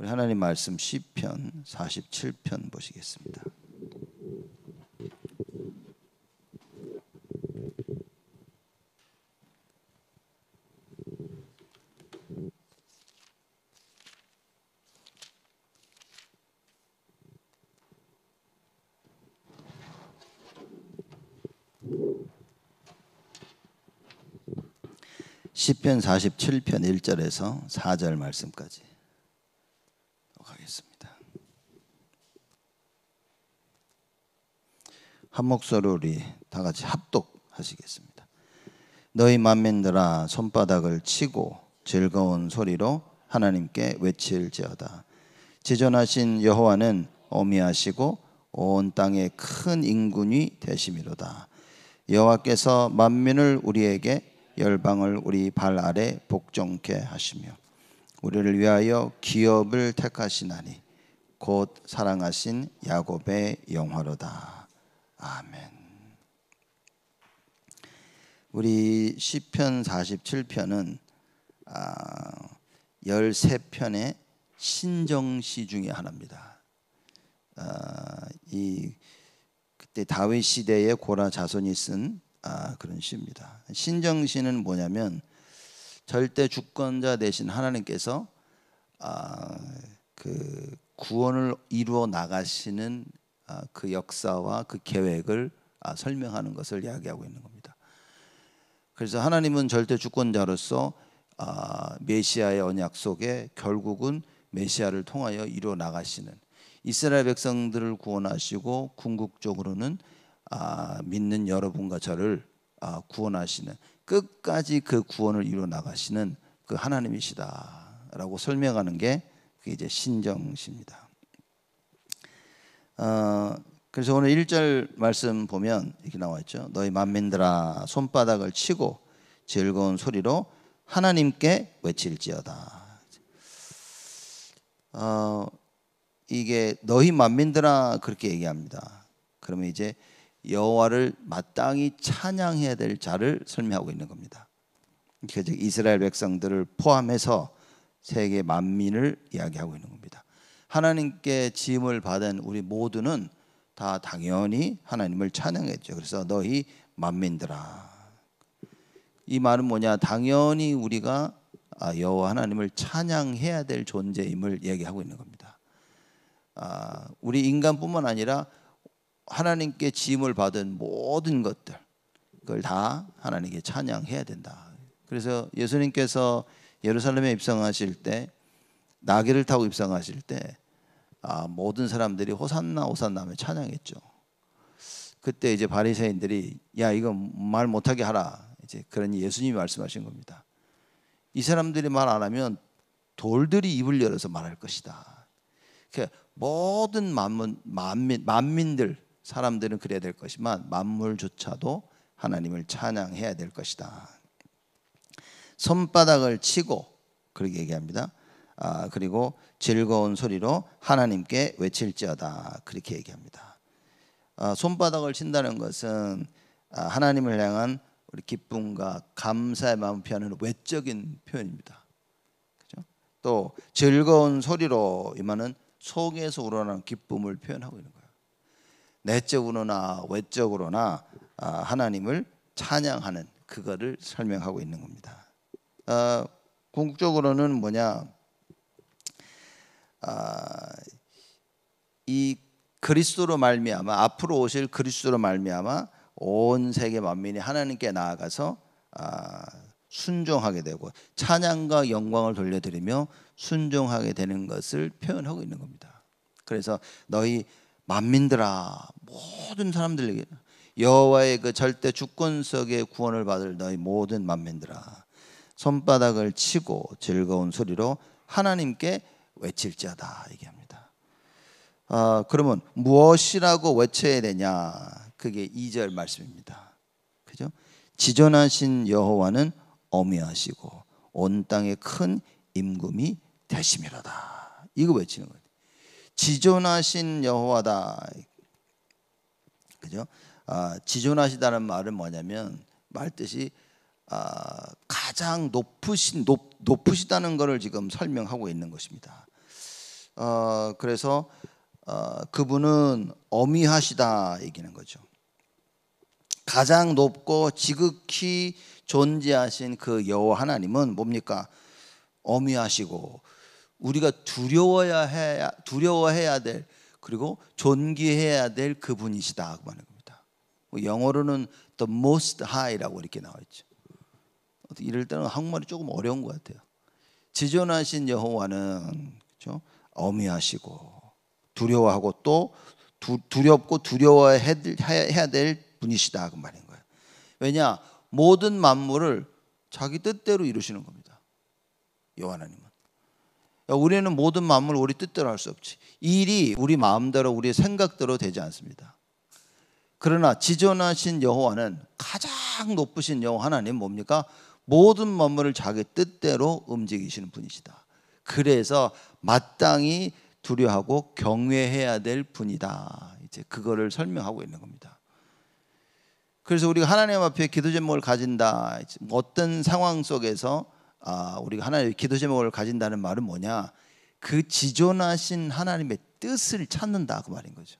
우리 하나님 말씀 시편 47편 보시겠습니다. 시편 47편 1절에서 4절 말씀까지 가겠습니다. 한 목소리로 우리 다 같이 합독하시겠습니다. 너희 만민들아 손바닥을 치고 즐거운 소리로 하나님께 외칠지어다. 지존하신 여호와는 어미하시고 온 땅에 큰 인군이 되심이로다. 여호와께서 만민을 우리에게 열방을 우리 발 아래 복종케 하시며 우리를 위하여 기업을 택하시나니 곧 사랑하신 야곱의 영화로다. 아멘. 우리 시편 47편은 13편의 신정시 중에 하나입니다. 그때 다윗 시대의 고라 자손이 쓴 그런 시입니다. 신정시는 뭐냐면 절대 주권자 되신 하나님께서 그 구원을 이루어 나가시는 그 역사와 그 계획을 설명하는 것을 이야기하고 있는 겁니다. 그래서 하나님은 절대 주권자로서 메시아의 언약 속에 결국은 메시아를 통하여 이루어 나가시는 이스라엘 백성들을 구원하시고 궁극적으로는 믿는 여러분과 저를 구원하시는 끝까지 그 구원을 이루어 나가시는 그 하나님이시다라고 설명하는 게 그게 이제 신정시입니다. 그래서 오늘 1절 말씀 보면 이렇게 나와 있죠. 너희 만민들아 손바닥을 치고 즐거운 소리로 하나님께 외칠지어다. 이게 너희 만민들아 그렇게 얘기합니다. 그러면 이제 여호와를 마땅히 찬양해야 될 자를 설명하고 있는 겁니다. 그래서 이스라엘 백성들을 포함해서 세계 만민을 이야기하고 있는 겁니다. 하나님께 지음을 받은 우리 모두는 다 당연히 하나님을 찬양했죠. 그래서 너희 만민들아. 이 말은 뭐냐? 당연히 우리가 여호와 하나님을 찬양해야 될 존재임을 얘기하고 있는 겁니다. 우리 인간뿐만 아니라 하나님께 지음을 받은 모든 것들 그걸 다 하나님께 찬양해야 된다. 그래서 예수님께서 예루살렘에 입성하실 때 나귀를 타고 입성하실 때 모든 사람들이 호산나 호산나 하며 찬양했죠. 그때 이제 바리새인들이 야 이거 말 못하게 하라 이제 그러니 예수님이 말씀하신 겁니다. 이 사람들이 말 안 하면 돌들이 입을 열어서 말할 것이다. 그러니까 모든 만민들 사람들은 그래야 될 것이지만 만물조차도 하나님을 찬양해야 될 것이다. 손바닥을 치고 그렇게 얘기합니다. 그리고 즐거운 소리로 하나님께 외칠지어다 그렇게 얘기합니다. 손바닥을 친다는 것은 하나님을 향한 우리 기쁨과 감사의 마음을 표현하는 외적인 표현입니다. 그렇죠? 또 즐거운 소리로 이만은 속에서 우러나는 기쁨을 표현하고 있는 거예요. 내적으로나 외적으로나 하나님을 찬양하는 그거를 설명하고 있는 겁니다. 궁극적으로는 뭐냐? 이 그리스도로 말미암아 앞으로 오실 그리스도로 말미암아 온 세계 만민이 하나님께 나아가서 순종하게 되고 찬양과 영광을 돌려드리며 순종하게 되는 것을 표현하고 있는 겁니다. 그래서 너희 만민들아 모든 사람들에게 여호와의 그 절대 주권석의 구원을 받을 너희 모든 만민들아 손바닥을 치고 즐거운 소리로 하나님께 외칠지어다 얘기합니다. 그러면 무엇이라고 외쳐야 되냐? 그게 2절 말씀입니다. 그죠? 지존하신 여호와는 어미하시고 온 땅에 큰 임금이 되심이로다. 이거 외치는 거예요. 지존하신 여호와다. 그죠? 지존하시다는 말은 뭐냐면 말뜻이 가장 높으시다는 것을 지금 설명하고 있는 것입니다. 그래서 그분은 어미하시다 얘기는 거죠. 가장 높고 지극히 존재하신 그 여호와 하나님은 뭡니까? 어미하시고 우리가 두려워해야 될, 그리고 존귀해야 될 그분이시다 그 말인 겁니다. 영어로는 the most high라고 이렇게 나와 있죠. 이럴 때는 한국말이 조금 어려운 것 같아요. 지존하신 여호와는 그렇죠? 어미하시고 두려워하고 또 두렵고 두려워해야 될 분이시다 그 말인 거예요. 왜냐? 모든 만물을 자기 뜻대로 이루시는 겁니다. 여호와 하나님은. 우리는 모든 만물을 우리 뜻대로 할 수 없지. 일이 우리 마음대로 우리 생각대로 되지 않습니다. 그러나 지존하신 여호와는, 가장 높으신 여호와 하나님 뭡니까? 모든 만물을 자기 뜻대로 움직이시는 분이시다. 그래서 마땅히 두려워하고 경외해야 될 분이다. 이제 그거를 설명하고 있는 겁니다. 그래서 우리가 하나님 앞에 기도 제목을 가진다. 어떤 상황 속에서 우리가 하나님의 기도 제목을 가진다는 말은 뭐냐? 그 지존하신 하나님의 뜻을 찾는다 그 말인 거죠.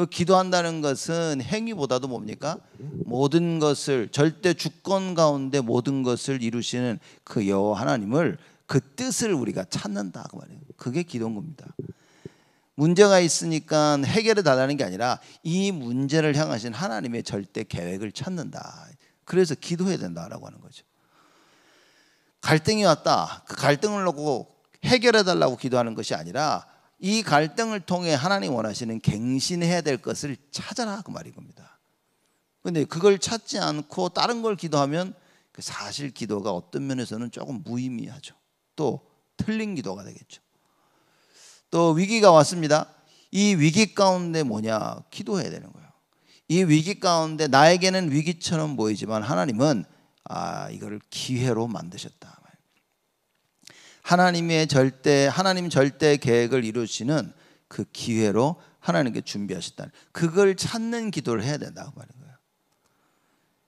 기도한다는 것은 행위보다도 뭡니까? 모든 것을, 절대 주권 가운데 모든 것을 이루시는 그 여호와 하나님을, 그 뜻을 우리가 찾는다 그 말이에요. 그게 기도인 겁니다. 문제가 있으니까 해결해 달라는 게 아니라 이 문제를 향하신 하나님의 절대 계획을 찾는다. 그래서 기도해야 된다라고 하는 거죠. 갈등이 왔다. 그 갈등을 놓고 해결해 달라고 기도하는 것이 아니라 이 갈등을 통해 하나님 원하시는 갱신해야 될 것을 찾아라 그 말인 겁니다. 그런데 그걸 찾지 않고 다른 걸 기도하면 사실 기도가 어떤 면에서는 조금 무의미하죠. 또 틀린 기도가 되겠죠. 또 위기가 왔습니다. 이 위기 가운데 뭐냐? 기도해야 되는 거예요. 이 위기 가운데 나에게는 위기처럼 보이지만 하나님은 이거를 기회로 만드셨다. 하나님 절대 계획을 이루시는 그 기회로 하나님께 준비하셨다. 그걸 찾는 기도를 해야 된다고 말인 거예요.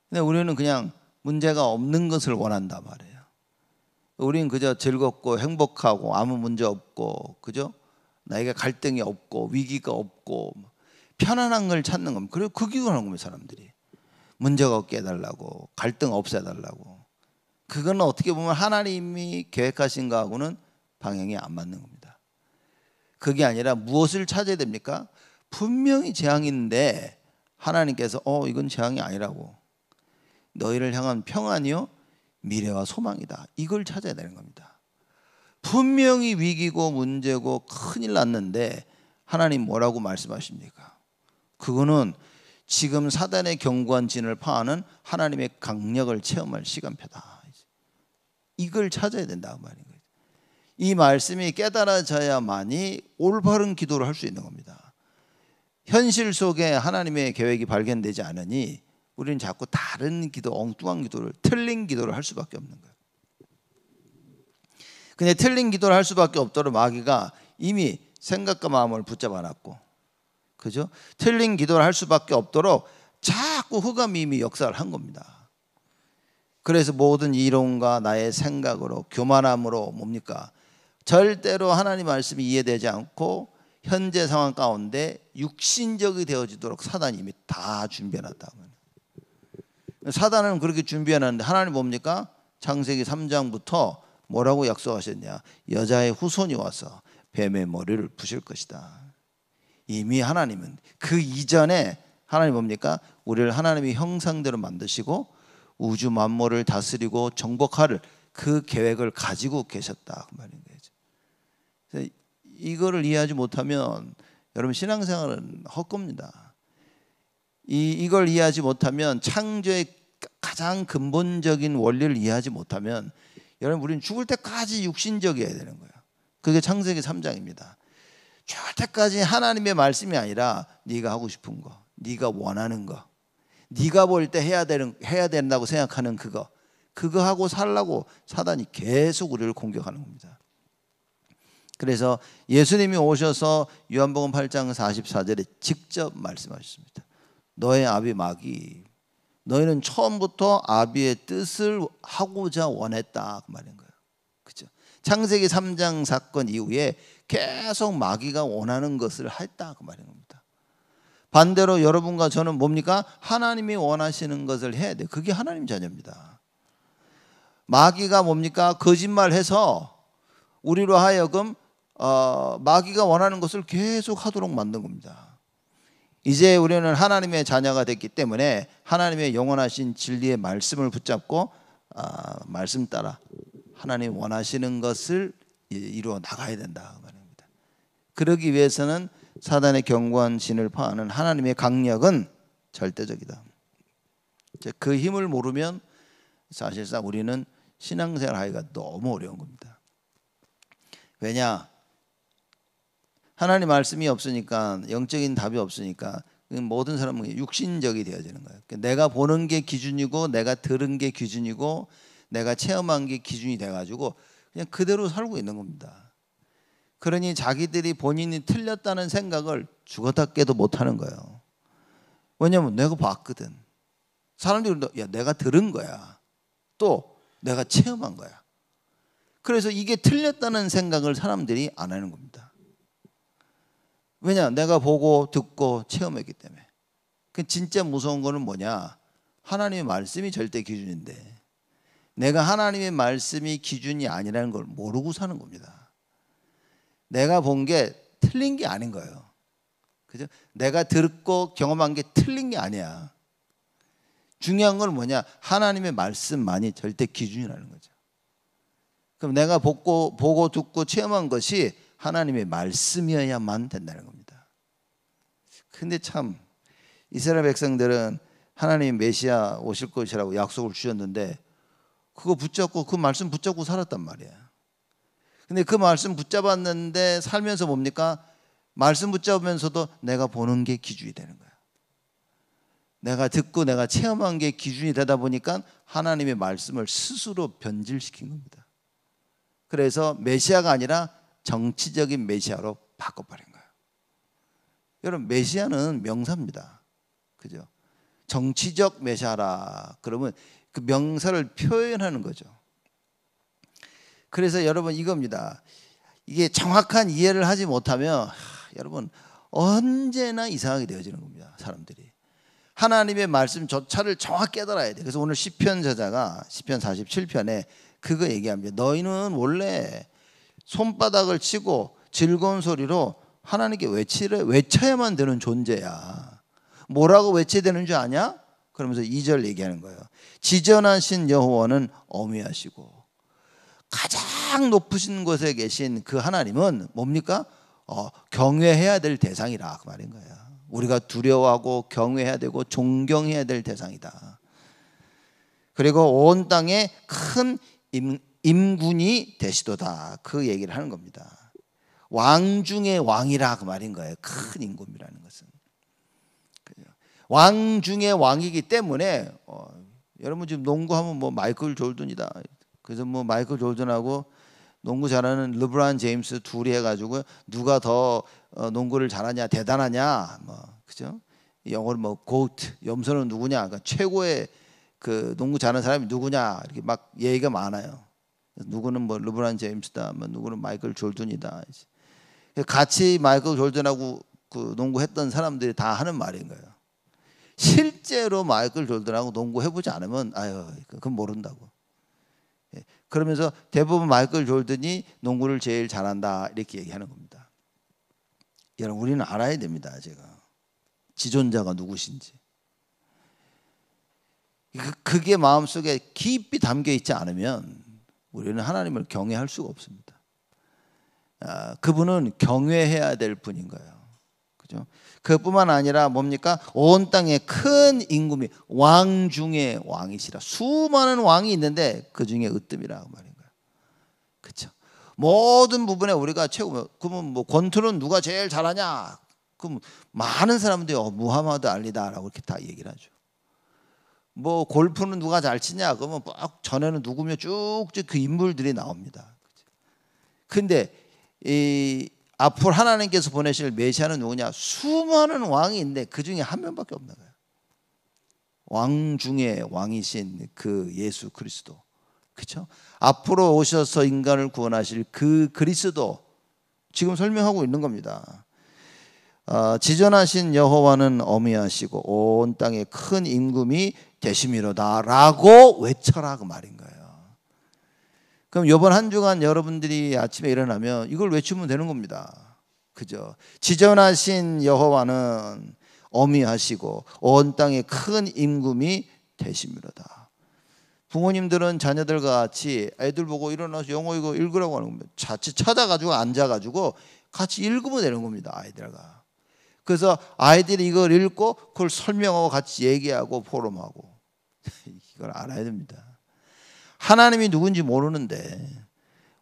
근데 우리는 그냥 문제가 없는 것을 원한단 말이에요. 우리는 그저 즐겁고 행복하고 아무 문제 없고, 그죠? 나에게 갈등이 없고 위기가 없고 편안한 걸 찾는 겁니다. 그리고 그 기도하는 겁니다. 사람들이 문제가 없게 해달라고, 갈등 없애달라고. 그건 어떻게 보면 하나님이 계획하신 거하고는 방향이 안 맞는 겁니다. 그게 아니라 무엇을 찾아야 됩니까? 분명히 재앙이 있는데 하나님께서 이건 재앙이 아니라고, 너희를 향한 평안이요 미래와 소망이다, 이걸 찾아야 되는 겁니다. 분명히 위기고 문제고 큰일 났는데 하나님 뭐라고 말씀하십니까? 그거는 지금 사단의 견고한 진을 파하는 하나님의 강력을 체험할 시간표다. 이걸 찾아야 된다고 말인 거예요. 이 말씀이 깨달아져야만이 올바른 기도를 할 수 있는 겁니다. 현실 속에 하나님의 계획이 발견되지 않으니 우리는 자꾸 다른 기도, 엉뚱한 기도를, 틀린 기도를 할 수밖에 없는 거예요. 근데 틀린 기도를 할 수밖에 없도록 마귀가 이미 생각과 마음을 붙잡아 놨고, 그죠? 틀린 기도를 할 수밖에 없도록 자꾸 흑암이 이미 역사를 한 겁니다. 그래서 모든 이론과 나의 생각으로, 교만함으로 뭡니까? 절대로 하나님 말씀이 이해되지 않고 현재 상황 가운데 육신적이 되어지도록 사단이 이미 다 준비해놨다. 사단은 그렇게 준비해놨는데 하나님 뭡니까? 창세기 3장부터 뭐라고 약속하셨냐? 여자의 후손이 와서 뱀의 머리를 부실 것이다. 이미 하나님은 그 이전에 하나님 뭡니까? 우리를 하나님의 형상대로 만드시고 우주 만물을 다스리고 정복할 그 계획을 가지고 계셨다 그 말인 거죠. 그래서 이거를 이해하지 못하면 여러분 신앙생활은 헛겁니다. 이걸 이해하지 못하면, 창조의 가장 근본적인 원리를 이해하지 못하면 여러분 우리는 죽을 때까지 육신적이어야 되는 거예요. 그게 창세기 3장입니다. 죽을 때까지 하나님의 말씀이 아니라 네가 하고 싶은 거, 네가 원하는 거, 네가 볼 때 해야 된다고 생각하는 그거 하고 살라고 사단이 계속 우리를 공격하는 겁니다. 그래서 예수님이 오셔서 요한복음 8장 44절에 직접 말씀하셨습니다. 너의 아비 마귀, 너희는 처음부터 아비의 뜻을 하고자 원했다 그 말인 거예요. 그렇죠? 창세기 3장 사건 이후에 계속 마귀가 원하는 것을 했다 그 말인 겁니다. 반대로 여러분과 저는 뭡니까? 하나님이 원하시는 것을 해야 돼. 그게 하나님 자녀입니다. 마귀가 뭡니까? 거짓말해서 우리로 하여금 마귀가 원하는 것을 계속 하도록 만든 겁니다. 이제 우리는 하나님의 자녀가 됐기 때문에 하나님의 영원하신 진리의 말씀을 붙잡고 말씀 따라 하나님 원하시는 것을 이루어 나가야 된다 말입니다. 그러기 위해서는 사단의 견고한 진을 파하는 하나님의 강력은 절대적이다. 그 힘을 모르면 사실상 우리는 신앙생활 하기가 너무 어려운 겁니다. 왜냐? 하나님 말씀이 없으니까, 영적인 답이 없으니까 모든 사람은 육신적이 되어지는 거예요. 내가 보는 게 기준이고, 내가 들은 게 기준이고, 내가 체험한 게 기준이 돼가지고 그냥 그대로 살고 있는 겁니다. 그러니 자기들이 본인이 틀렸다는 생각을 죽었다 깨도 못하는 거예요. 왜냐하면 내가 봤거든. 사람들이 야, 내가 들은 거야. 또 내가 체험한 거야. 그래서 이게 틀렸다는 생각을 사람들이 안 하는 겁니다. 왜냐? 내가 보고 듣고 체험했기 때문에. 그 진짜 무서운 거는 뭐냐? 하나님의 말씀이 절대 기준인데 내가 하나님의 말씀이 기준이 아니라는 걸 모르고 사는 겁니다. 내가 본 게 틀린 게 아닌 거예요. 그죠? 내가 듣고 경험한 게 틀린 게 아니야. 중요한 건 뭐냐? 하나님의 말씀만이 절대 기준이라는 거죠. 그럼 내가 보고 듣고 체험한 것이 하나님의 말씀이어야만 된다는 겁니다. 근데 참 이스라엘 백성들은 하나님 메시아 오실 것이라고 약속을 주셨는데 그거 붙잡고 그 말씀 붙잡고 살았단 말이야. 근데 그 말씀 붙잡았는데 살면서 뭡니까? 말씀 붙잡으면서도 내가 보는 게 기준이 되는 거야. 내가 듣고 내가 체험한 게 기준이 되다 보니까 하나님의 말씀을 스스로 변질시킨 겁니다. 그래서 메시아가 아니라 정치적인 메시아로 바꿔버린 거예요. 여러분, 메시아는 명사입니다. 그죠? 정치적 메시아라 그러면 그 명사를 표현하는 거죠. 그래서 여러분 이겁니다. 이게 정확한 이해를 하지 못하면 여러분 언제나 이상하게 되어지는 겁니다. 사람들이 하나님의 말씀조차를 정확히 깨달아야 돼. 그래서 오늘 시편 저자가 시편 47편에 그거 얘기합니다. 너희는 원래 손바닥을 치고 즐거운 소리로 하나님께 외쳐야만 되는 존재야. 뭐라고 외쳐야 되는 줄 아냐? 그러면서 2절 얘기하는 거예요. 지전하신 여호와는 어미하시고 가장 높으신 곳에 계신 그 하나님은 뭡니까? 경외해야 될 대상이라 그 말인 거예요. 우리가 두려워하고 경외해야 되고 존경해야 될 대상이다. 그리고 온 땅에 큰 임군이 되시도다 그 얘기를 하는 겁니다. 왕 중의 왕이라 그 말인 거예요. 큰 임금이라는 것은 왕 중의 왕이기 때문에 여러분 지금 농구하면 뭐 마이클 졸든이다. 그래서 뭐 마이클 졸든하고 농구 잘하는 르브론 제임스 둘이 해가지고 누가 더 농구를 잘하냐 대단하냐 뭐 그죠? 영어로 뭐 고트 염소는 누구냐 그러니까 최고의 그 농구 잘하는 사람이 누구냐 이렇게 막 얘기가 많아요. 누구는 뭐 르브론 제임스다, 뭐 누구는 마이클 졸든이다. 같이 마이클 졸든하고 그 농구했던 사람들이 다 하는 말인 거예요. 실제로 마이클 졸든하고 농구 해보지 않으면 아유 그건 모른다고. 그러면서 대부분 마이클 졸든이 농구를 제일 잘한다 이렇게 얘기하는 겁니다. 여러분 우리는 알아야 됩니다. 제가 지존자가 누구신지. 그게 마음속에 깊이 담겨 있지 않으면 우리는 하나님을 경외할 수가 없습니다. 그분은 경외해야 될 분인 거예요. 그죠? 그뿐만 아니라 뭡니까? 온 땅에 큰 임금이 왕 중에 왕이시라. 수많은 왕이 있는데 그 중에 으뜸이라고 말인 거예요. 그렇죠? 모든 부분에 우리가 최고. 그러면 뭐 권투는 누가 제일 잘하냐? 그럼 많은 사람들이 무하마드 알리다라고 이렇게 다 얘기를 하죠. 뭐 골프는 누가 잘 치냐? 그러면 막 전에는 누구며 쭉쭉 그 인물들이 나옵니다. 근데 이 앞으로 하나님께서 보내실 메시아는 누구냐? 수많은 왕이 있는데 그 중에 한 명밖에 없는 거예요. 왕 중에 왕이신 그 예수 그리스도. 그렇죠? 앞으로 오셔서 인간을 구원하실 그 그리스도 지금 설명하고 있는 겁니다. 지존하신 여호와는 어미하시고 온 땅에 큰 임금이 되심이로다라고 외쳐라 그 말인 거예요. 그럼 이번 한 주간 여러분들이 아침에 일어나면 이걸 외치면 되는 겁니다. 그죠? 지존하신 여호와는 어미하시고 온 땅에 큰 임금이 되심이로다. 부모님들은 자녀들과 같이 애들 보고 일어나서 영어 이거 읽으라고 하는 겁니다. 자칫 찾아가지고 앉아가지고 같이 읽으면 되는 겁니다. 아이들과. 그래서 아이들이 이걸 읽고 그걸 설명하고 같이 얘기하고 포럼하고 이걸 알아야 됩니다. 하나님이 누군지 모르는데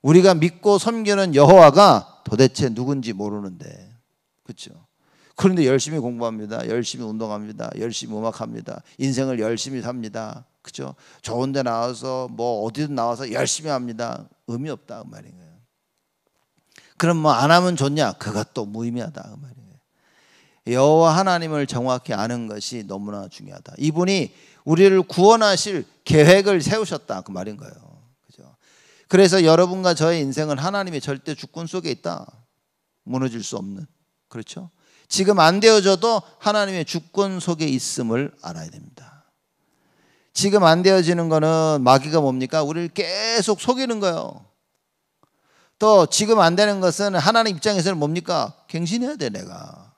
우리가 믿고 섬기는 여호와가 도대체 누군지 모르는데 그렇죠? 그런데 열심히 공부합니다. 열심히 운동합니다. 열심히 음악합니다. 인생을 열심히 삽니다. 그렇죠? 좋은 데 나와서 뭐 어디든 나와서 열심히 합니다. 의미 없다 그 말인 거예요. 그럼 뭐 안 하면 좋냐? 그것도 무의미하다 그 말이에요. 여호와 하나님을 정확히 아는 것이 너무나 중요하다. 이분이 우리를 구원하실 계획을 세우셨다 그 말인 거예요. 그죠? 그래서 여러분과 저의 인생은 하나님의 절대 주권 속에 있다. 무너질 수 없는. 그렇죠? 지금 안 되어져도 하나님의 주권 속에 있음을 알아야 됩니다. 지금 안 되어지는 거는 마귀가 뭡니까? 우리를 계속 속이는 거예요. 또 지금 안 되는 것은 하나님 입장에서는 뭡니까? 갱신해야 돼 내가.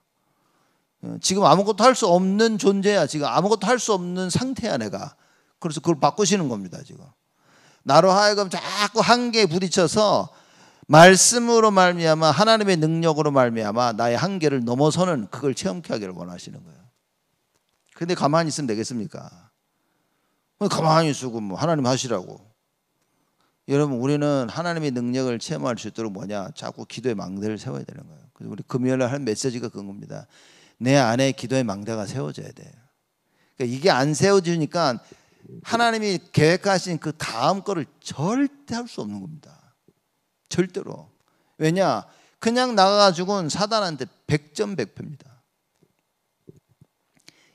지금 아무것도 할 수 없는 존재야. 지금 아무것도 할 수 없는 상태야 내가. 그래서 그걸 바꾸시는 겁니다. 지금 나로 하여금 자꾸 한계에 부딪혀서 말씀으로 말미암아 하나님의 능력으로 말미암아 나의 한계를 넘어서는 그걸 체험케 하기를 원하시는 거예요. 그런데 가만히 있으면 되겠습니까? 가만히 있으고 뭐 하나님 하시라고. 여러분 우리는 하나님의 능력을 체험할 수 있도록 뭐냐? 자꾸 기도의 망대를 세워야 되는 거예요. 그래서 우리 금요일에 할 메시지가 그런 겁니다. 내 안에 기도의 망대가 세워져야 돼요. 그러니까 이게 안 세워지니까 하나님이 계획하신 그 다음 거를 절대 할 수 없는 겁니다. 절대로. 왜냐? 그냥 나가가지고는 사단한테 100점 100패입니다.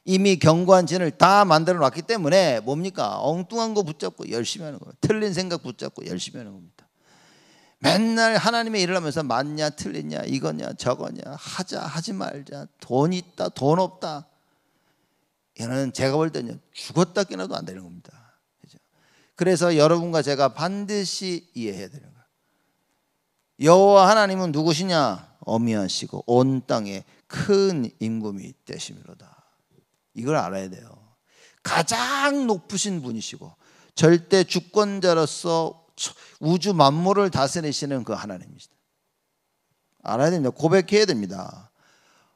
이미 견고한 진을 다 만들어 놨기 때문에 뭡니까? 엉뚱한 거 붙잡고 열심히 하는 거예요. 틀린 생각 붙잡고 열심히 하는 겁니다. 맨날 하나님의 일을 하면서 맞냐 틀리냐 이거냐 저거냐 하자 하지 말자 돈 있다 돈 없다 이거는 제가 볼 때는 죽었다 깨나도 안 되는 겁니다. 그죠? 그래서 여러분과 제가 반드시 이해해야 되는 거예요. 여호와 하나님은 누구시냐? 어미하시고 온 땅에 큰 임금이 되심이로다. 이걸 알아야 돼요. 가장 높으신 분이시고 절대 주권자로서 우주 만물을 다스리시는 그 하나님이시다. 알아야 됩니다. 고백해야 됩니다.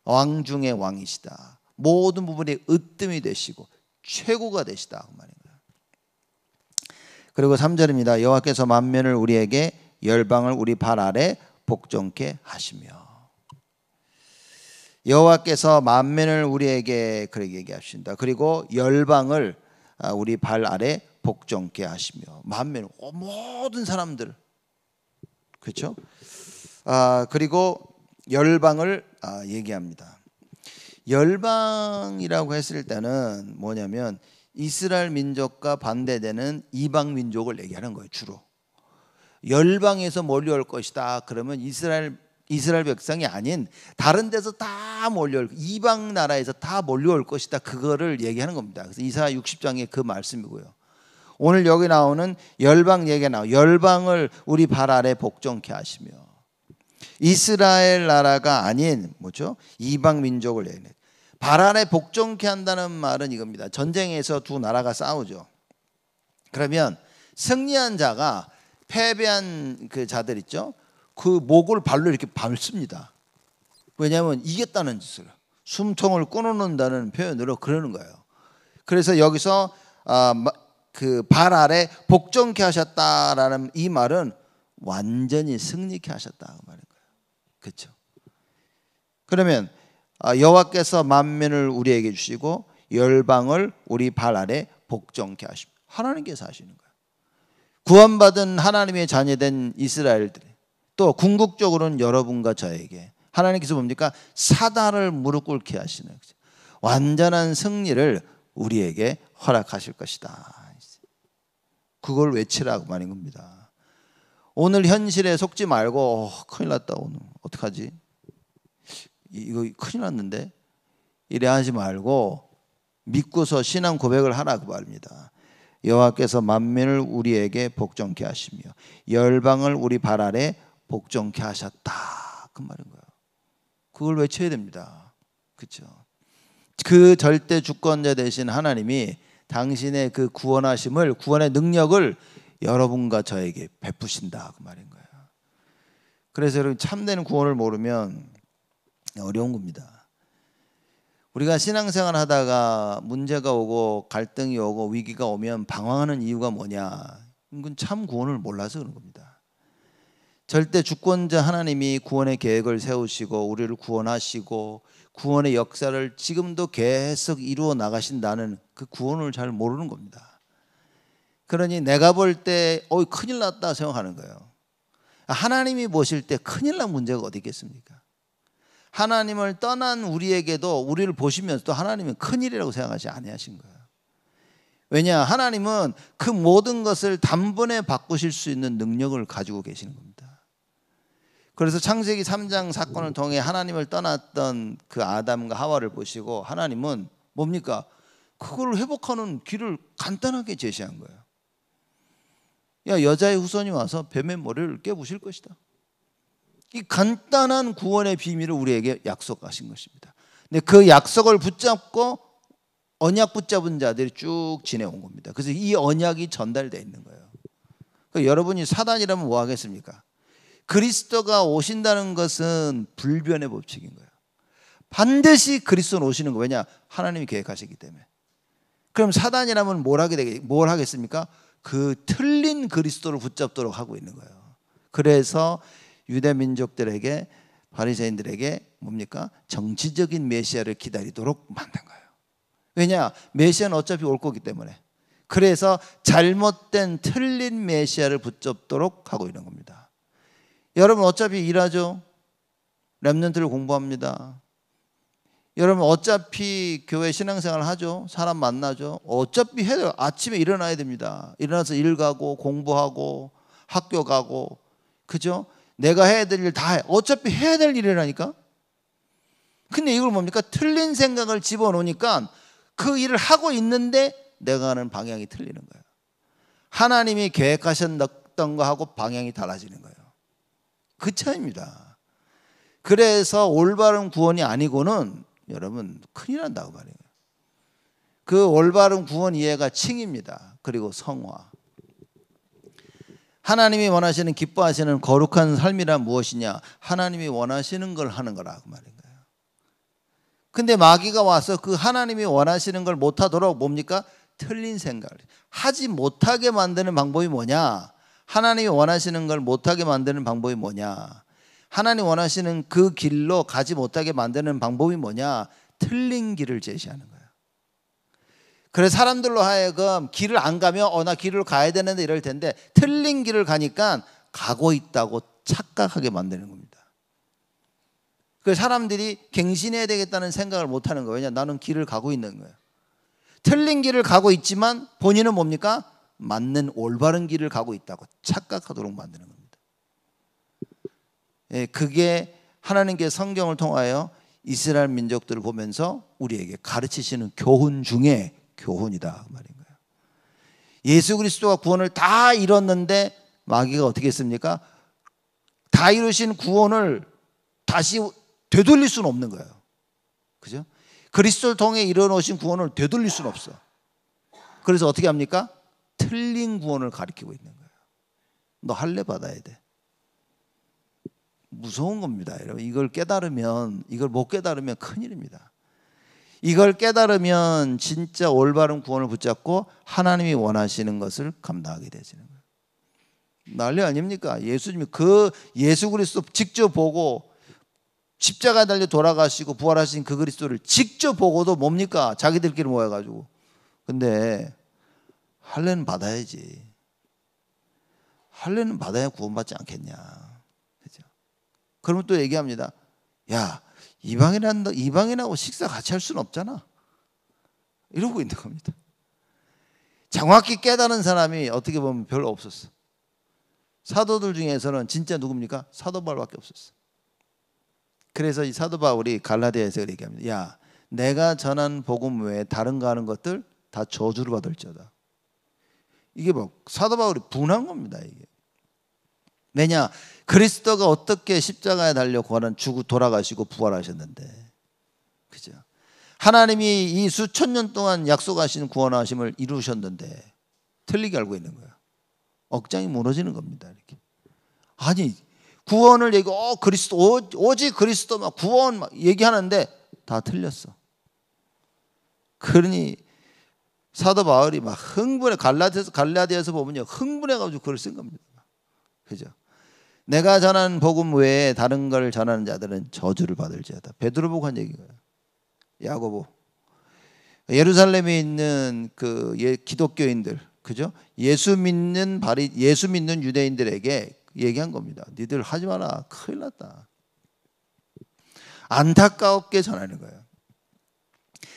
왕 중의 왕이시다. 모든 부분이 으뜸이 되시고 최고가 되시다 그 말인 거예요. 그리고 3절입니다. 여호와께서 만면을 우리에게 열방을 우리 발 아래 복종케 하시며. 여호와께서 만면을 우리에게 그렇게 얘기하신다. 그리고 열방을 우리 발 아래 복종케 하시며. 만면 모든 사람들 그렇죠? 그리고 열방을 얘기합니다. 열방이라고 했을 때는 뭐냐면 이스라엘 민족과 반대되는 이방 민족을 얘기하는 거예요. 주로 열방에서 몰려올 것이다. 그러면 이스라엘 백성이 아닌 다른 데서 다 몰려올 이방 나라에서 다 몰려올 것이다. 그거를 얘기하는 겁니다. 그래서 이사야 60장의 그 말씀이고요. 오늘 여기 나오는 열방 얘기가 나와요. 열방을 우리 발 아래 복종케 하시며. 이스라엘 나라가 아닌 뭐죠? 이방 민족을 얘기해요. 발 아래 복종케 한다는 말은 이겁니다. 전쟁에서 두 나라가 싸우죠. 그러면 승리한 자가 패배한 그 자들 있죠? 그 목을 발로 이렇게 밟습니다. 왜냐하면 이겼다는 짓을 숨통을 끊어놓는다는 표현으로 그러는 거예요. 그래서 여기서 그 발 아래 복종케 하셨다라는 이 말은 완전히 승리케 하셨다 그 말인 거예요. 그렇죠? 그러면 여호와께서 만면을 우리에게 주시고 열방을 우리 발 아래 복종케 하십니다. 하나님께서 하시는 거예요. 구원받은 하나님의 자녀된 이스라엘들이 또 궁극적으로는 여러분과 저에게 하나님께서 뭡니까? 사단을 무릎 꿇게 하시는 거죠. 완전한 승리를 우리에게 허락하실 것이다. 그걸 외치라고 말인 겁니다. 오늘 현실에 속지 말고 큰일 났다 오늘 어떡하지? 이거 큰일 났는데 이래 하지 말고 믿고서 신앙 고백을 하라고 말입니다. 여호와께서 만민을 우리에게 복종케 하시며 열방을 우리 발 아래 복종케 하셨다. 그 말인 거예요. 그걸 외쳐야 됩니다. 그렇죠? 그 절대 주권자 되신 하나님이 당신의 그 구원하심을 구원의 능력을 여러분과 저에게 베푸신다. 그 말인 거예요. 그래서 여러분 참된 구원을 모르면 어려운 겁니다. 우리가 신앙생활 하다가 문제가 오고 갈등이 오고 위기가 오면 방황하는 이유가 뭐냐? 이건 참 구원을 몰라서 그런 겁니다. 절대 주권자 하나님이 구원의 계획을 세우시고 우리를 구원하시고 구원의 역사를 지금도 계속 이루어 나가신다는 그 구원을 잘 모르는 겁니다. 그러니 내가 볼 때 큰일 났다 생각하는 거예요. 하나님이 보실 때 큰일 난 문제가 어디 있겠습니까? 하나님을 떠난 우리에게도 우리를 보시면서도 하나님은 큰일이라고 생각하지 아니하신 거예요. 왜냐? 하나님은 그 모든 것을 단번에 바꾸실 수 있는 능력을 가지고 계시는 겁니다. 그래서 창세기 3장 사건을 통해 하나님을 떠났던 그 아담과 하와를 보시고 하나님은 뭡니까? 그걸 회복하는 길을 간단하게 제시한 거예요. 야, 여자의 후손이 와서 뱀의 머리를 깨부실 것이다. 이 간단한 구원의 비밀을 우리에게 약속하신 것입니다. 근데 그 약속을 붙잡고 언약 붙잡은 자들이 쭉 지내온 겁니다. 그래서 이 언약이 전달되어 있는 거예요. 그러니까 여러분이 사단이라면 뭐 하겠습니까? 그리스도가 오신다는 것은 불변의 법칙인 거예요. 반드시 그리스도는 오시는 거예요. 왜냐? 하나님이 계획하시기 때문에. 그럼 사단이라면 뭘 하겠습니까? 그 틀린 그리스도를 붙잡도록 하고 있는 거예요. 그래서 유대 민족들에게 바리새인들에게 뭡니까? 정치적인 메시아를 기다리도록 만든 거예요. 왜냐? 메시아는 어차피 올 거기 때문에. 그래서 잘못된 틀린 메시아를 붙잡도록 하고 있는 겁니다. 여러분 어차피 일하죠. 렘넌트를 공부합니다. 여러분 어차피 교회 신앙생활 하죠. 사람 만나죠. 어차피 해요. 아침에 일어나야 됩니다. 일어나서 일 가고 공부하고 학교 가고 그죠? 내가 해야 될 일 다 해. 어차피 해야 될 일이라니까. 근데 이걸 뭡니까? 틀린 생각을 집어넣으니까 그 일을 하고 있는데 내가 하는 방향이 틀리는 거예요. 하나님이 계획하셨던 거하고 방향이 달라지는 거예요. 그 차이입니다. 그래서 올바른 구원이 아니고는 여러분 큰일 난다고 말이에요. 그 올바른 구원 이해가 칭입니다. 그리고 성화. 하나님이 원하시는 기뻐하시는 거룩한 삶이란 무엇이냐? 하나님이 원하시는 걸 하는 거라고 말인 거예요. 근데 마귀가 와서 그 하나님이 원하시는 걸 못하도록 뭡니까? 틀린 생각을 하지 못하게 만드는 방법이 뭐냐? 하나님이 원하시는 걸 못하게 만드는 방법이 뭐냐? 하나님 원하시는 그 길로 가지 못하게 만드는 방법이 뭐냐? 틀린 길을 제시하는 거예요. 그래서 사람들로 하여금 길을 안 가면 나 길을 가야 되는데 이럴 텐데 틀린 길을 가니까 가고 있다고 착각하게 만드는 겁니다. 그래서 사람들이 갱신해야 되겠다는 생각을 못 하는 거예요. 왜냐? 나는 길을 가고 있는 거예요. 틀린 길을 가고 있지만 본인은 뭡니까? 맞는 올바른 길을 가고 있다고 착각하도록 만드는 겁니다. 그게 하나님께 성경을 통하여 이스라엘 민족들을 보면서 우리에게 가르치시는 교훈 중에 교훈이다 말인 거예요. 예수 그리스도가 구원을 다 이뤘는데 마귀가 어떻게 했습니까? 다 이루신 구원을 다시 되돌릴 수는 없는 거예요. 그죠? 그리스도를 통해 이뤄놓으신 구원을 되돌릴 수는 없어. 그래서 어떻게 합니까? 틀린 구원을 가리키고 있는 거예요. 너 할례 받아야 돼. 무서운 겁니다, 여러분. 이걸 깨달으면, 이걸 못 깨달으면 큰일입니다. 이걸 깨달으면 진짜 올바른 구원을 붙잡고 하나님이 원하시는 것을 감당하게 되시는 거예요. 난리 아닙니까? 예수님이 그 예수 그리스도 직접 보고 십자가에 달려 돌아가시고 부활하신 그 그리스도를 직접 보고도 뭡니까? 자기들끼리 모여가지고. 근데 할례는 받아야지. 할례는 받아야 구원받지 않겠냐. 그죠? 그러면 또 얘기합니다. 야, 이방인하고 식사 같이 할 수는 없잖아. 이러고 있는 겁니다. 정확히 깨달은 사람이 어떻게 보면 별로 없었어. 사도들 중에서는 진짜 누굽니까? 사도 바울밖에 없었어. 그래서 이 사도 바울이 갈라디아에서 얘기합니다. 야, 내가 전한 복음 외에 다른 거 하는 것들 다 저주를 받을지어다. 이게 뭐 사도 바울이 분한 겁니다. 이게. 왜냐, 그리스도가 어떻게 십자가에 달려 죽고 돌아가시고 부활하셨는데, 그죠? 하나님이 이 수천 년 동안 약속하신 구원하심을 이루셨는데 틀리게 알고 있는 거야. 억장이 무너지는 겁니다. 이렇게. 아니, 구원을 그리스도 오직 그리스도 막 구원 막 얘기하는데 다 틀렸어. 그러니 사도 바울이 막 흥분해, 갈라디아에서 보면요, 흥분해가지고 글을 쓴 겁니다. 그죠? 내가 전한 복음 외에 다른 걸 전하는 자들은 저주를 받을지어다. 베드로 보고 한 얘기예요. 야고보, 예루살렘에 있는 그 기독교인들, 그죠? 예수 믿는 유대인들에게 얘기한 겁니다. 니들 하지 마라, 큰일 났다. 안타깝게 전하는 거예요.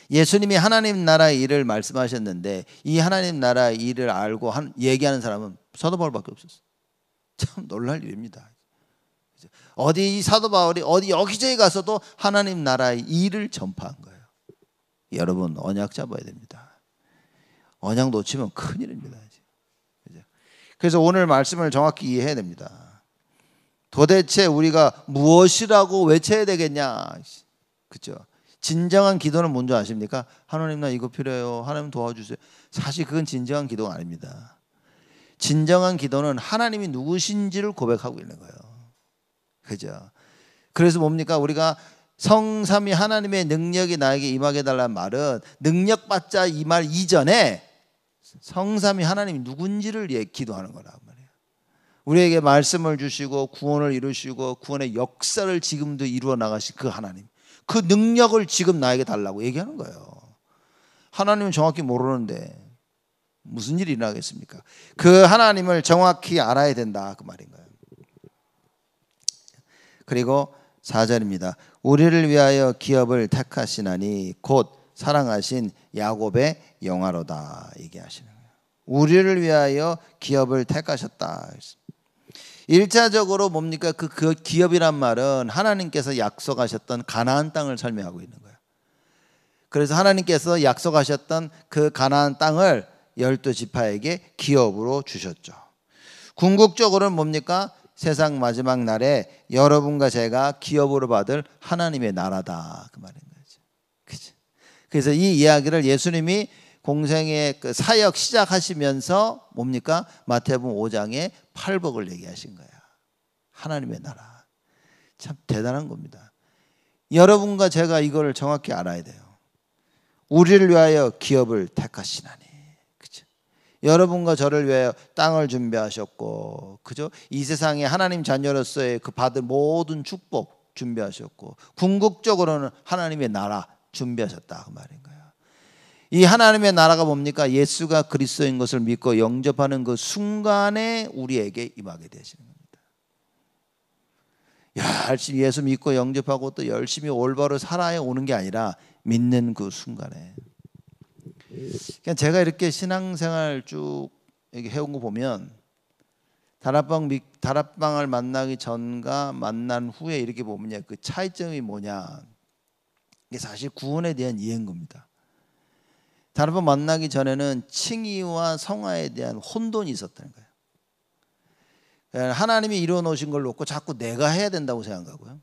예수님이 하나님 나라의 일을 말씀하셨는데 이 하나님 나라의 일을 알고 얘기하는 사람은 사도 바울밖에 없었어요. 참 놀랄 일입니다. 어디 사도 바울이 어디 여기저기 가서도 하나님 나라의 일을 전파한 거예요. 여러분, 언약 잡아야 됩니다. 언약 놓치면 큰일입니다. 그래서 오늘 말씀을 정확히 이해해야 됩니다. 도대체 우리가 무엇이라고 외쳐야 되겠냐? 그렇죠? 진정한 기도는 뭔지 아십니까? 하나님, 나 이거 필요해요. 하나님 도와주세요. 사실 그건 진정한 기도가 아닙니다. 진정한 기도는 하나님이 누구신지를 고백하고 있는 거예요. 그죠? 그래서 뭡니까? 우리가 성삼위 하나님의 능력이 나에게 임하게 달라는 말은 능력 받자 이 말 이전에 성삼위 하나님이 누군지를 기도하는 거란 말이에요. 우리에게 말씀을 주시고 구원을 이루시고 구원의 역사를 지금도 이루어 나가신 그 하나님, 그 능력을 지금 나에게 달라고 얘기하는 거예요. 하나님은 정확히 모르는데 무슨 일이 일어나겠습니까? 그 하나님을 정확히 알아야 된다, 그 말인 거예요. 그리고 4절입니다. 우리를 위하여 기업을 택하시나니 곧 사랑하신 야곱의 영화로다 얘기하시는 거예요. 우리를 위하여 기업을 택하셨다. 1차적으로 뭡니까? 그 기업이란 말은 하나님께서 약속하셨던 가나안 땅을 설명하고 있는 거예요. 그래서 하나님께서 약속하셨던 그 가나안 땅을 12지파에게 기업으로 주셨죠. 궁극적으로는 뭡니까? 세상 마지막 날에 여러분과 제가 기업으로 받을 하나님의 나라다, 그 말인 거죠. 그죠? 그래서 이 이야기를 예수님이 공생의 그 사역 시작하시면서 뭡니까? 마태복음 5장에 팔복을 얘기하신 거야. 하나님의 나라. 참 대단한 겁니다. 여러분과 제가 이걸 정확히 알아야 돼요. 우리를 위하여 기업을 택하시나니. 그죠? 여러분과 저를 위하여 땅을 준비하셨고, 그죠? 이 세상에 하나님 자녀로서의 그 받을 모든 축복 준비하셨고, 궁극적으로는 하나님의 나라 준비하셨다, 그 말인 거예요. 이 하나님의 나라가 뭡니까? 예수가 그리스도인 것을 믿고 영접하는 그 순간에 우리에게 임하게 되시는 겁니다. 열심히 예수 믿고 영접하고 또 열심히 올바로 살아야 오는 게 아니라 믿는 그 순간에. 그러니까 제가 이렇게 신앙생활 쭉 해온 거 보면 다락방을 만나기 전과 만난 후에 이렇게 보면 그 차이점이 뭐냐, 이게 사실 구원에 대한 이해인 겁니다. 다락방 만나기 전에는 칭의와 성화에 대한 혼돈이 있었다는 거예요. 하나님이 이루어 놓으신 걸 놓고 자꾸 내가 해야 된다고 생각하고요.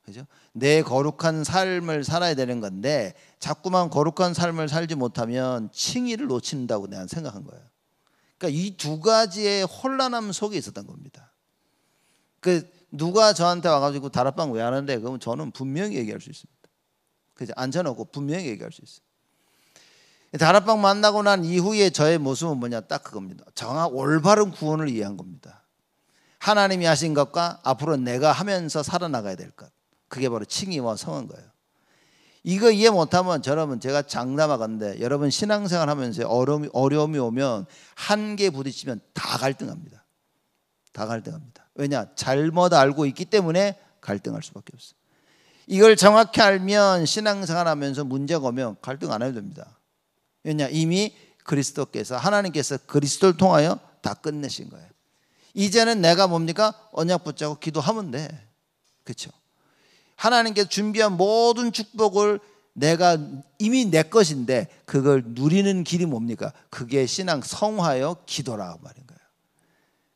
그죠? 내 거룩한 삶을 살아야 되는 건데 자꾸만 거룩한 삶을 살지 못하면 칭의를 놓친다고 내가 생각한 거예요. 그러니까 이 두 가지의 혼란함 속에 있었던 겁니다. 그 누가 저한테 와가지고 다락방 왜 하는데? 그러면 저는 분명히 얘기할 수 있습니다. 그죠? 앉혀놓고 분명히 얘기할 수 있어요. 다락방 만나고 난 이후에 저의 모습은 뭐냐? 딱 그겁니다. 정확 올바른 구원을 이해한 겁니다. 하나님이 하신 것과 앞으로 내가 하면서 살아나가야 될 것, 그게 바로 칭의와 성한 거예요. 이거 이해 못하면 여러분, 제가 장담하건대 여러분 신앙생활 하면서 어려움이 오면 한계 부딪히면 다 갈등합니다. 다 갈등합니다. 왜냐? 잘못 알고 있기 때문에 갈등할 수밖에 없어요. 이걸 정확히 알면 신앙생활 하면서 문제가 오면 갈등 안 해도 됩니다. 왜냐? 이미 그리스도께서 하나님께서 그리스도를 통하여 다 끝내신 거예요. 이제는 내가 뭡니까? 언약 붙잡고 기도하면 돼. 그렇죠? 하나님께서 준비한 모든 축복을 내가 이미 내 것인데 그걸 누리는 길이 뭡니까? 그게 신앙 성화요 기도라고 말인 거예요.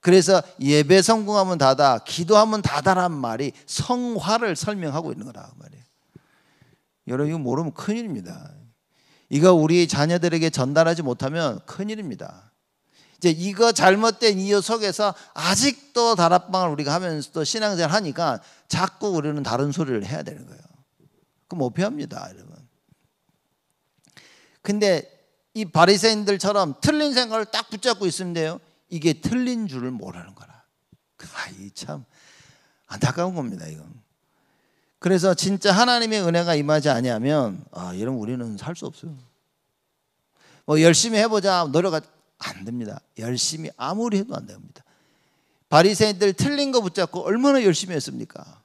그래서 예배 성공하면 다다, 기도하면 다다란 말이 성화를 설명하고 있는 거라고 말이에요. 여러분 이거 모르면 큰일입니다. 이거 우리 자녀들에게 전달하지 못하면 큰일입니다. 이제 이거 잘못된 이유 속에서 아직도 다락방을 우리가 하면서도 신앙생활 하니까 자꾸 우리는 다른 소리를 해야 되는 거예요. 그럼 못 피합니다, 여러분. 근데 이 바리새인들처럼 틀린 생각을 딱 붙잡고 있으면요, 이게 틀린 줄을 모르는 거라. 이 참 안타까운 겁니다, 이건. 그래서 진짜 하나님의 은혜가 임하지 아니하면 여러분 우리는 살 수 없어요. 뭐 열심히 해보자 노력하 안 됩니다. 열심히 아무리 해도 안 됩니다. 바리새인들 틀린 거 붙잡고 얼마나 열심히 했습니까?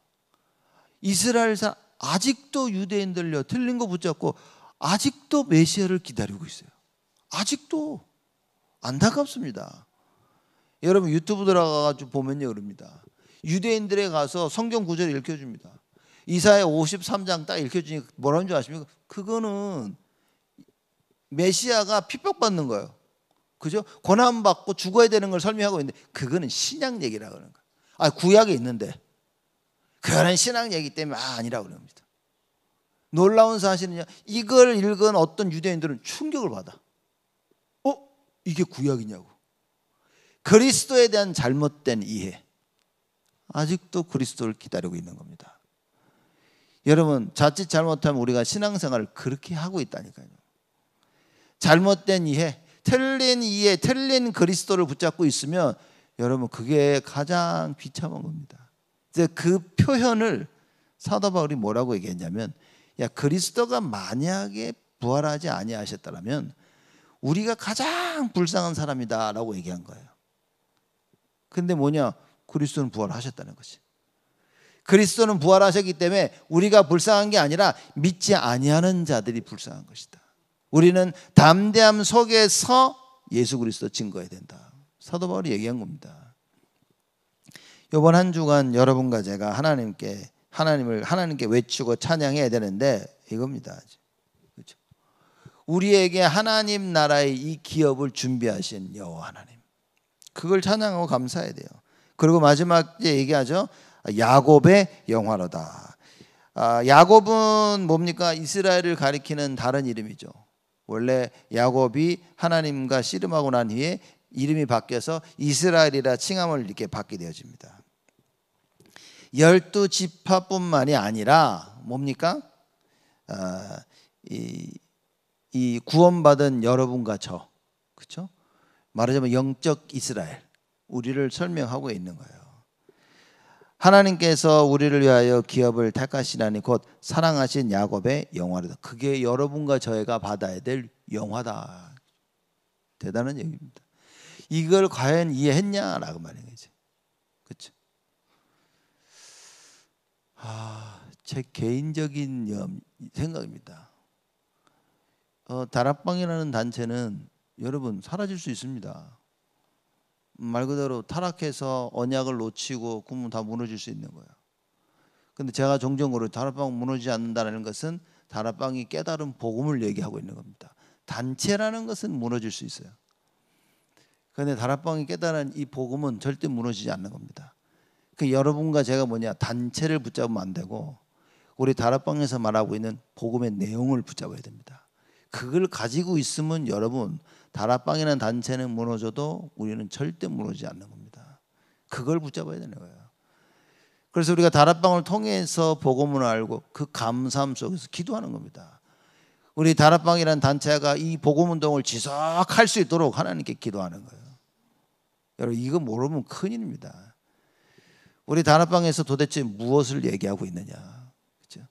이스라엘 사람 아직도 유대인들요 틀린 거 붙잡고 아직도 메시아를 기다리고 있어요. 아직도 안타깝습니다. 여러분 유튜브 들어가가지고 보면요 그럽니다. 유대인들에 가서 성경 구절을 읽혀줍니다. 이사야 53장 딱 읽혀주니까 뭐라는 줄 아십니까? 그거는 메시아가 핍박받는 거예요. 그죠? 고난받고 죽어야 되는 걸 설명하고 있는데 그거는 신약 얘기라고 하는 거예요. 구약에 있는데 그거는 신약 얘기 때문에 아니라고 그럽니다. 놀라운 사실은요, 이걸 읽은 어떤 유대인들은 충격을 받아. 이게 구약이냐고. 그리스도에 대한 잘못된 이해, 아직도 그리스도를 기다리고 있는 겁니다. 여러분 자칫 잘못하면 우리가 신앙생활을 그렇게 하고 있다니까요. 잘못된 이해, 틀린 그리스도를 붙잡고 있으면 여러분 그게 가장 비참한 겁니다. 이제 그 표현을 사도 바울이 뭐라고 얘기했냐면, 야 그리스도가 만약에 부활하지 아니하셨다면 우리가 가장 불쌍한 사람이다라고 얘기한 거예요. 근데 뭐냐? 그리스도는 부활하셨다는 것이. 그리스도는 부활하셨기 때문에 우리가 불쌍한 게 아니라 믿지 아니하는 자들이 불쌍한 것이다. 우리는 담대함 속에서 예수 그리스도 증거해야 된다. 사도 바울이 얘기한 겁니다. 이번 한 주간 여러분과 제가 하나님께 외치고 찬양해야 되는데 이겁니다. 그렇죠? 우리에게 하나님 나라의 이 기업을 준비하신 여호와 하나님, 그걸 찬양하고 감사해야 돼요. 그리고 마지막에 얘기하죠. 야곱의 영화로다. 야곱은 뭡니까? 이스라엘을 가리키는 다른 이름이죠. 원래 야곱이 하나님과 씨름하고 난 후에 이름이 바뀌어서 이스라엘이라 칭함을 이렇게 받게 되어집니다. 12지파뿐만이 아니라 뭡니까? 이 구원받은 여러분과 저, 그렇죠? 말하자면 영적 이스라엘, 우리를 설명하고 있는 거예요. 하나님께서 우리를 위하여 기업을 택하시나니 곧 사랑하신 야곱의 영화로다. 그게 여러분과 저희가 받아야 될 영화다. 대단한 얘기입니다. 이걸 과연 이해했냐라고 말하는 거죠. 그렇죠? 제 개인적인 생각입니다. 다락방이라는 단체는 여러분 사라질 수 있습니다. 말 그대로 타락해서 언약을 놓치고 그러면 다 무너질 수 있는 거예요. 근데 제가 종종 그래요. 다락방 무너지지 않는다는 것은 다락방이 깨달은 복음을 얘기하고 있는 겁니다. 단체라는 것은 무너질 수 있어요. 그런데 다락방이 깨달은 이 복음은 절대 무너지지 않는 겁니다. 그 여러분과 제가 단체를 붙잡으면 안 되고 우리 다락방에서 말하고 있는 복음의 내용을 붙잡아야 됩니다. 그걸 가지고 있으면 여러분 다락방이라는 단체는 무너져도 우리는 절대 무너지지 않는 겁니다. 그걸 붙잡아야 되는 거예요. 그래서 우리가 다락방을 통해서 복음을 알고 그 감사함 속에서 기도하는 겁니다. 우리 다락방이라는 단체가 이 복음운동을 지속할 수 있도록 하나님께 기도하는 거예요. 여러분 이거 모르면 큰일입니다. 우리 다락방에서 도대체 무엇을 얘기하고 있느냐? 그렇죠?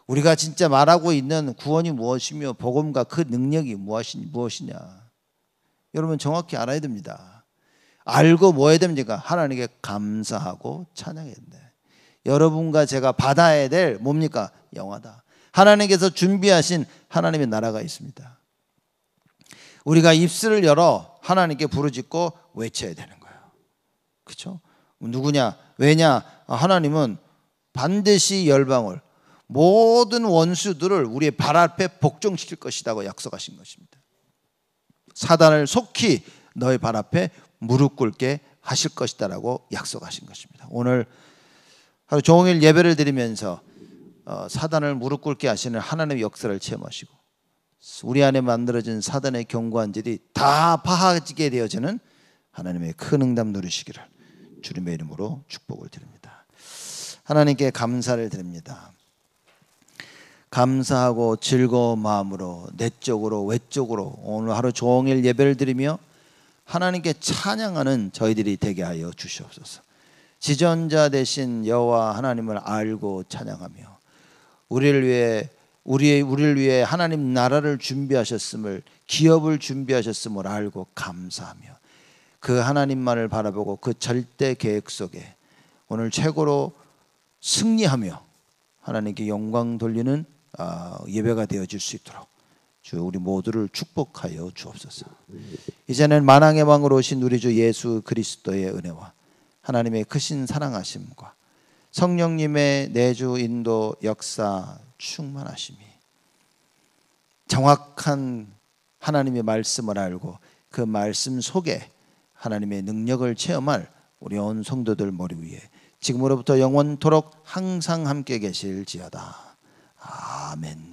우리가 진짜 말하고 있는 구원이 무엇이며 복음과 그 능력이 무엇이냐? 여러분 정확히 알아야 됩니다. 알고 뭐 해야 됩니까? 하나님께 감사하고 찬양해야 된다. 여러분과 제가 받아야 될 뭡니까? 영화다. 하나님께서 준비하신 하나님의 나라가 있습니다. 우리가 입술을 열어 하나님께 부르짖고 외쳐야 되는 거예요. 그렇죠? 누구냐? 왜냐? 하나님은 반드시 열방을, 모든 원수들을 우리의 발 앞에 복종시킬 것이라고 약속하신 것입니다. 사단을 속히 너의 발 앞에 무릎 꿇게 하실 것이다라고 약속하신 것입니다. 오늘 하루 종일 예배를 드리면서 사단을 무릎 꿇게 하시는 하나님의 역사를 체험하시고, 우리 안에 만들어진 사단의 경고한들이 다 파하지게 되어지는 하나님의 큰 응답 누리시기를 주님의 이름으로 축복을 드립니다. 하나님께 감사를 드립니다. 감사하고 즐거운 마음으로 내적으로 외적으로 오늘 하루 종일 예배를 드리며 하나님께 찬양하는 저희들이 되게 하여 주시옵소서. 지존자 되신 여호와 하나님을 알고 찬양하며 우리를 위해 하나님 나라를 준비하셨음을, 기업을 준비하셨음을 알고 감사하며 그 하나님만을 바라보고 그 절대 계획 속에 오늘 최고로 승리하며 하나님께 영광 돌리는 예배가 되어질 수 있도록 주 우리 모두를 축복하여 주옵소서. 이제는 만왕의 왕으로 오신 우리 주 예수 그리스도의 은혜와 하나님의 크신 사랑하심과 성령님의 내주 인도 역사 충만하심이, 정확한 하나님의 말씀을 알고 그 말씀 속에 하나님의 능력을 체험할 우리 온 성도들 머리 위에 지금으로부터 영원토록 항상 함께 계실지어다. 아멘.